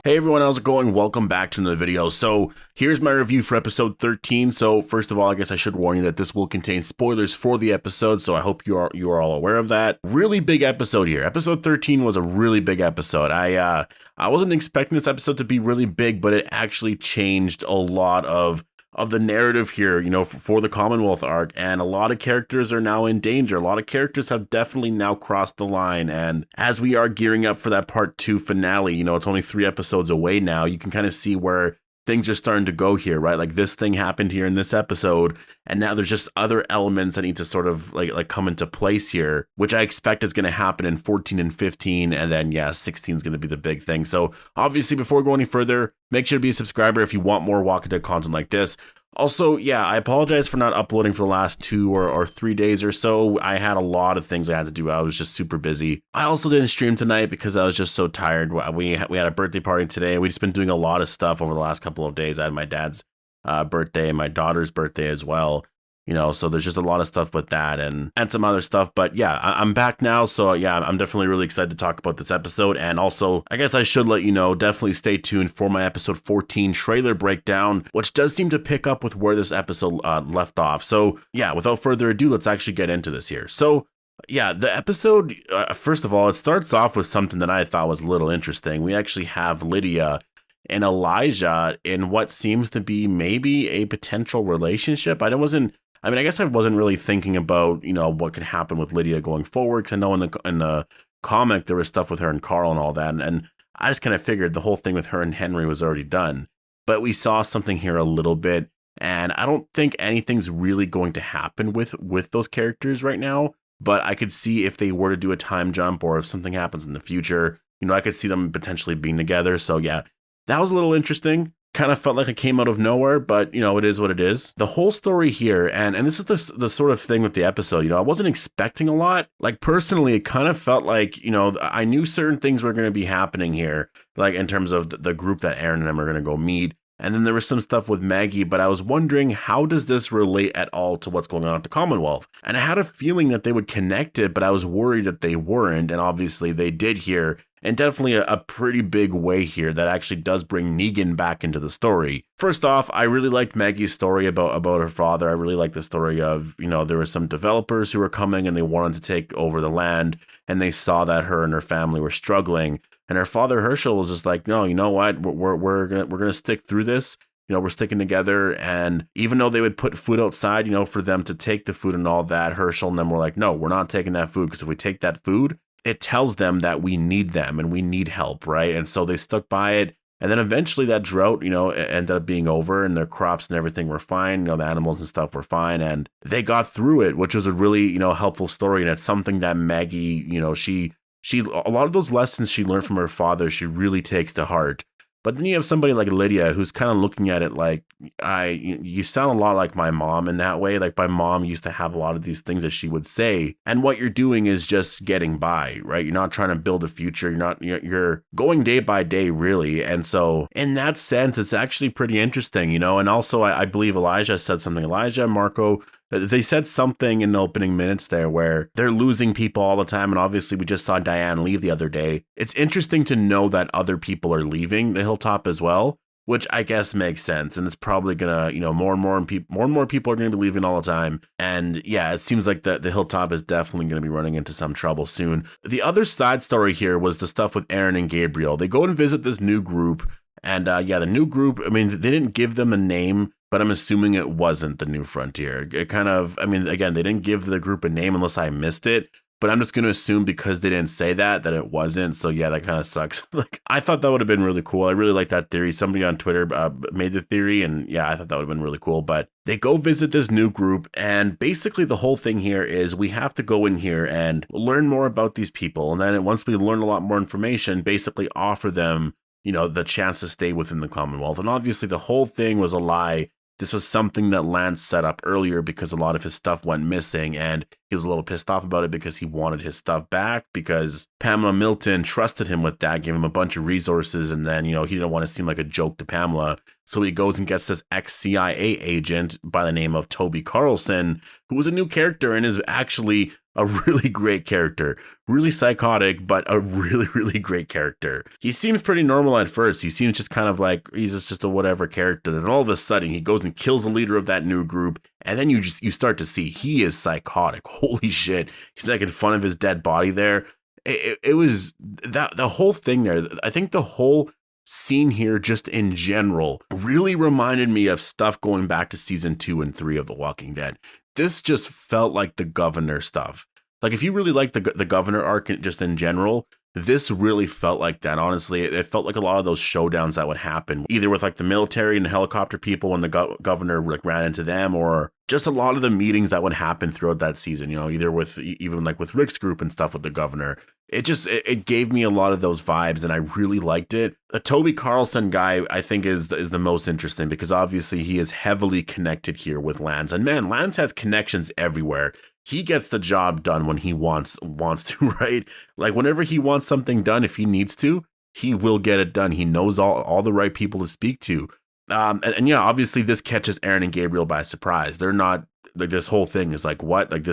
Hey everyone, how's it going? Welcome back to another video. So here's my review for episode 13. So first of all, I guess I should warn you that this will contain spoilers for the episode, so I hope you are all aware of that. Really big episode here. Episode 13 was a really big episode. I wasn't expecting this episode to be really big, but it actually changed a lot of the narrative here, you know, for the Commonwealth arc, and a lot of characters are now in danger. A lot of characters have definitely now crossed the line, and as we are gearing up for that part 2 finale, you know, it's only 3 episodes away now, you can kind of see where things are starting to go here, right? Like this thing happened here in this episode, and now there's just other elements that need to sort of like come into place here, which I expect is going to happen in 14 and 15, and then yeah, 16 is going to be the big thing. So obviously, before we go any further, make sure to be a subscriber if you want more Walking Dead content like this. Also, yeah, I apologize for not uploading for the last 2 or 3 days or so. I had a lot of things I had to do. I was just super busy. I also didn't stream tonight because I was just so tired. We had a birthday party today. We've just been doing a lot of stuff over the last couple of days. I had my dad's birthday and my daughter's birthday as well. You know, so there's just a lot of stuff with that and some other stuff. But yeah, I'm back now. So yeah, I'm definitely really excited to talk about this episode. And also, I guess I should let you know, definitely stay tuned for my episode 14 trailer breakdown, which does seem to pick up with where this episode left off. So yeah, without further ado, let's actually get into this here. So yeah, the episode, first of all, it starts off with something that I thought was a little interesting. We actually have Lydia and Elijah in what seems to be maybe a potential relationship. I guess I wasn't really thinking about, you know, what could happen with Lydia going forward, because I know in the comic there was stuff with her and Carl and all that, and I just kind of figured the whole thing with her and Henry was already done. But we saw something here a little bit, and I don't think anything's really going to happen with those characters right now, but I could see if they were to do a time jump or if something happens in the future, you know, I could see them potentially being together. So yeah, that was a little interesting. Kind of felt like it came out of nowhere, but you know, it is what it is. The whole story here, and this is the sort of thing with the episode, you know, I wasn't expecting a lot. Like personally, it kind of felt like, you know, I knew certain things were going to be happening here, like in terms of the group that Aaron and them are going to go meet. And then there was some stuff with Maggie, but I was wondering, how does this relate at all to what's going on at the Commonwealth? And I had a feeling that they would connect it, but I was worried that they weren't. And obviously they did here. And definitely a pretty big way here that actually does bring Negan back into the story. First off, I really liked Maggie's story about her father. I really liked the story of, you know, there were some developers who were coming and they wanted to take over the land, and they saw that her and her family were struggling. And her father Herschel was just like, no, you know what, we're gonna stick through this. You know, we're sticking together. And even though they would put food outside, you know, for them to take the food and all that, Herschel and them were like, no, we're not taking that food, because if we take that food, it tells them that we need them and we need help, right? And so they stuck by it. And then eventually that drought, you know, ended up being over, and their crops and everything were fine. You know, the animals and stuff were fine, and they got through it, which was a really, you know, helpful story. And it's something that Maggie, you know, she a lot of those lessons she learned from her father, she really takes to heart. But then you have somebody like Lydia who's kind of looking at it like, you sound a lot like my mom in that way. Like my mom used to have a lot of these things that she would say. And what you're doing is just getting by, right? You're not trying to build a future. You're going day by day, really. And so in that sense, it's actually pretty interesting, you know? And also I believe Elijah said something. Elijah, Marco, they said something in the opening minutes there where they're losing people all the time. And obviously we just saw Diane leave the other day. It's interesting to know that other people are leaving the Hilltop as well, which I guess makes sense. And it's probably gonna, you know, more and more people are gonna be leaving all the time. And yeah, it seems like the Hilltop is definitely gonna be running into some trouble soon. The other side story here was the stuff with Aaron and Gabriel. They go and visit this new group. And yeah, the new group, I mean, they didn't give them a name, but I'm assuming it wasn't the New Frontier. It kind of, I mean, again, they didn't give the group a name unless I missed it, but I'm just going to assume because they didn't say that it wasn't. So yeah, that kind of sucks. Like, I thought that would have been really cool. I really like that theory. Somebody on Twitter made the theory, and yeah, I thought that would have been really cool. But they go visit this new group, and basically the whole thing here is we have to go in here and learn more about these people. And then once we learn a lot more information, basically offer them, you know, the chance to stay within the Commonwealth. And obviously the whole thing was a lie. This was something that Lance set up earlier because a lot of his stuff went missing, and he was a little pissed off about it because he wanted his stuff back, because Pamela Milton trusted him with that, gave him a bunch of resources, and then, you know, he didn't want to seem like a joke to Pamela. So he goes and gets this ex-CIA agent by the name of Toby Carlson, who was a new character and is actually a really great character, really psychotic, but a really, really great character. He seems pretty normal at first. He seems just kind of like he's just a whatever character. Then all of a sudden he goes and kills the leader of that new group. And then you start to see he is psychotic. Holy shit. He's making fun of his dead body there. It was that the whole thing there. I think the whole scene here just in general really reminded me of stuff going back to season 2 and 3 of The Walking Dead. This just felt like the governor stuff. Like if you really like the governor arc just in general, this really felt like that. Honestly, it felt like a lot of those showdowns that would happen, either with like the military and the helicopter people when the governor like ran into them, or just a lot of the meetings that would happen throughout that season, you know, either with even like with Rick's group and stuff with the governor. It gave me a lot of those vibes, and I really liked it. The Toby Carlson guy, I think, is the most interesting because obviously he is heavily connected here with Lance, and man, Lance has connections everywhere. He gets the job done when he wants to, right? Like whenever he wants something done, if he needs to, he will get it done. He knows all the right people to speak to. And yeah, obviously this catches Aaron and Gabriel by surprise. They're not like, this whole thing is like, what? Like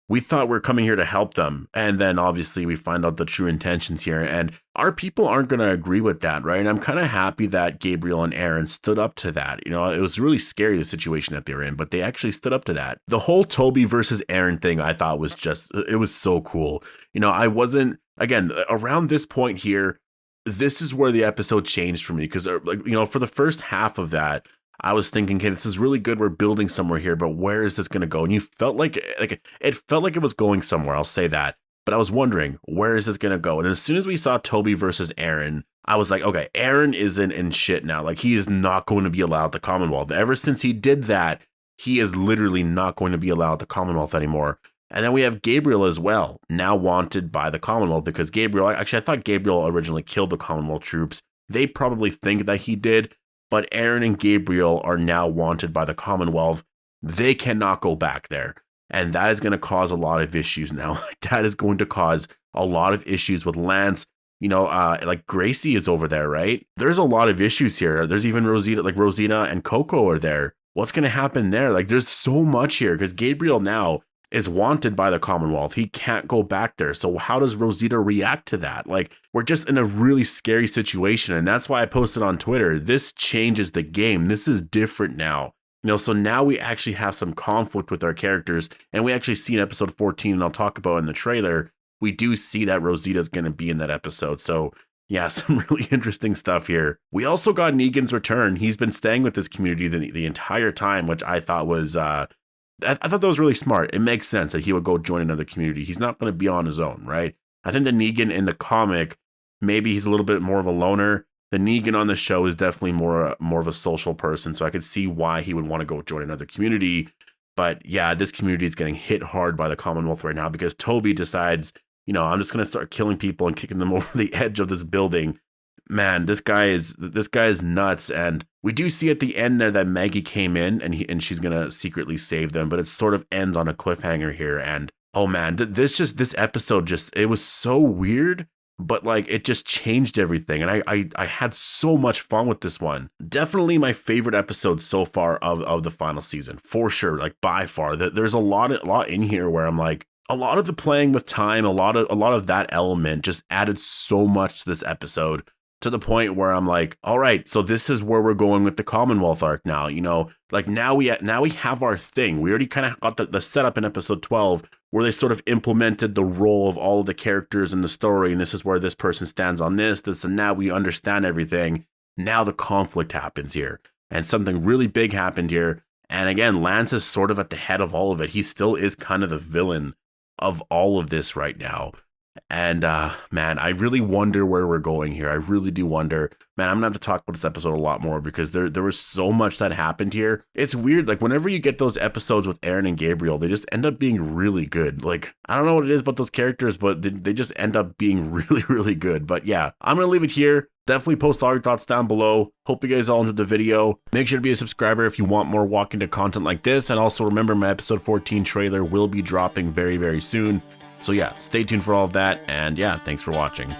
we thought we're coming here to help them. And then obviously we find out the true intentions here, and our people aren't going to agree with that, right? And I'm kind of happy that Gabriel and Aaron stood up to that. You know, it was really scary, the situation that they're in, but they actually stood up to that. The whole Toby versus Aaron thing I thought was it was so cool. You know, again, around this point here, this is where the episode changed for me because, like, you know, for the first half of that, I was thinking, okay, this is really good. We're building somewhere here, but where is this going to go? And you felt like it felt like it was going somewhere. I'll say that. But I was wondering, where is this going to go? And as soon as we saw Toby versus Aaron, I was like, okay, Aaron isn't in shit now. Like, he is not going to be allowed at the Commonwealth. Ever since he did that, he is literally not going to be allowed at the Commonwealth anymore. And then we have Gabriel as well, now wanted by the Commonwealth because I thought Gabriel originally killed the Commonwealth troops. They probably think that he did, but Aaron and Gabriel are now wanted by the Commonwealth. They cannot go back there. And that is going to cause a lot of issues now. That is going to cause a lot of issues with Lance. You know, like Gracie is over there, right? There's a lot of issues here. There's even Rosita and Coco are there. What's going to happen there? Like, there's so much here because Gabriel now is wanted by the Commonwealth. He can't go back there. So how does Rosita react to that? Like, we're just in a really scary situation. And that's why I posted on Twitter, this changes the game. This is different now. You know, so now we actually have some conflict with our characters. And we actually see in episode 14, and I'll talk about in the trailer, we do see that Rosita is going to be in that episode. So yeah, some really interesting stuff here. We also got Negan's return. He's been staying with this community the entire time, which I thought was, I thought that was really smart. It makes sense that he would go join another community. He's not going to be on his own, right? I think the Negan in the comic, maybe he's a little bit more of a loner. The Negan on the show is definitely more of a social person, so I could see why he would want to go join another community. But yeah, this community is getting hit hard by the Commonwealth right now because Toby decides, you know, I'm just going to start killing people and kicking them over the edge of this building. Man, this guy is nuts. And we do see at the end there that Maggie came in and she's going to secretly save them, but it sort of ends on a cliffhanger here. And oh man, this episode it was so weird, but like it just changed everything. And I had so much fun with this one. Definitely my favorite episode so far of the final season, for sure. Like by far, there's a lot in here where I'm like, a lot of the playing with time, a lot of that element just added so much to this episode, to the point where I'm like, all right, so this is where we're going with the Commonwealth arc now. You know, like now we have our thing. We already kind of got the setup in episode 12 where they sort of implemented the role of all of the characters in the story. And this is where this person stands on this, and now we understand everything. Now the conflict happens here, and something really big happened here. And again, Lance is sort of at the head of all of it. He still is kind of the villain of all of this right now. And man, I really wonder where we're going here. I really do wonder. Man, I'm gonna have to talk about this episode a lot more because there was so much that happened here. It's weird, like whenever you get those episodes with Aaron and Gabriel, they just end up being really good. Like, I don't know what it is about those characters, but they just end up being really, really good. But yeah, I'm gonna leave it here. Definitely post all your thoughts down below. Hope you guys all enjoyed the video. Make sure to be a subscriber if you want more walk into content like this. And also remember, my episode 14 trailer will be dropping very, very soon. So yeah, stay tuned for all of that. And yeah, thanks for watching.